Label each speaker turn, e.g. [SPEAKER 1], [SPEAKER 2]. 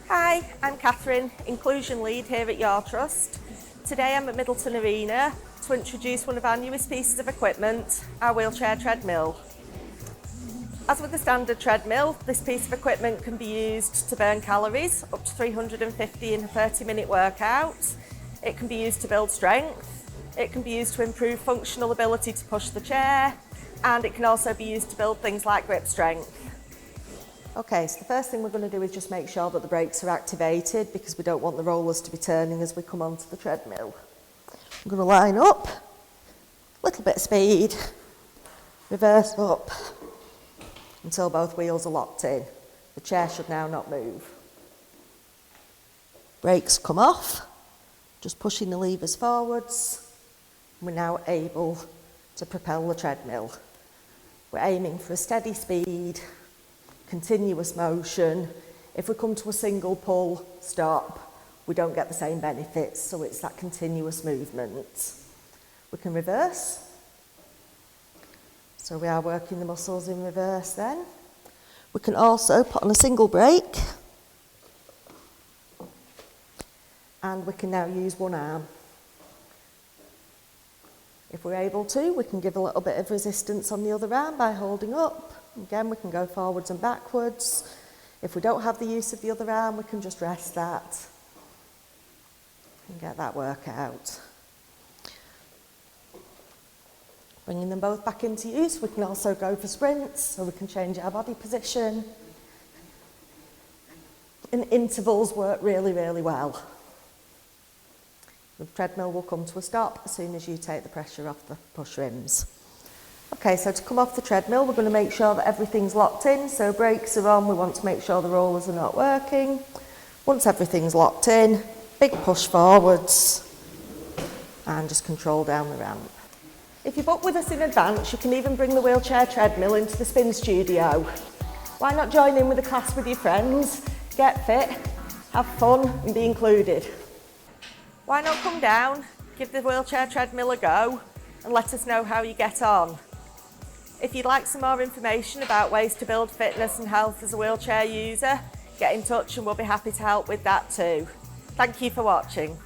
[SPEAKER 1] Hi, I'm Catherine, Inclusion Lead here at Your Trust. Today I'm at Middleton Arena to introduce one of our newest pieces of equipment, our wheelchair treadmill. As with the standard treadmill, this piece of equipment can be used to burn calories, up to 350 in a 30-minute workout. It can be used to build strength, it can be used to improve functional ability to push the chair, and it can also be used to build things like grip strength. Okay, so the first thing we're going to do is just make sure that the brakes are activated because we don't want the rollers to be turning as we come onto the treadmill. I'm going to line up, a little bit of speed, reverse up until both wheels are locked in. The chair should now not move. Brakes come off, just pushing the levers forwards. We're now able to propel the treadmill. We're aiming for a steady speed, continuous motion. If we come to a single pull, stop, we don't get the same benefits, so it's that continuous movement. We can reverse. So we are working the muscles in reverse then. We can also put on a single brake, and we can now use one arm. If we're able to, we can give a little bit of resistance on the other arm by holding up. Again, we can go forwards and backwards. If we don't have the use of the other arm, we can just rest that and get that work out. Bringing them both back into use, we can also go for sprints, so we can change our body position. And intervals work really, really well. The treadmill will come to a stop as soon as you take the pressure off the push rims. Okay, so to come off the treadmill, we're going to make sure that everything's locked in. So brakes are on, we want to make sure the rollers are not working. Once everything's locked in, big push forwards and just control down the ramp. If you book with us in advance, you can even bring the wheelchair treadmill into the spin studio. Why not join in with a class with your friends, get fit, have fun and be included? Why not come down, give the wheelchair treadmill a go and let us know how you get on. If you'd like some more information about ways to build fitness and health as a wheelchair user, get in touch and we'll be happy to help with that too. Thank you for watching.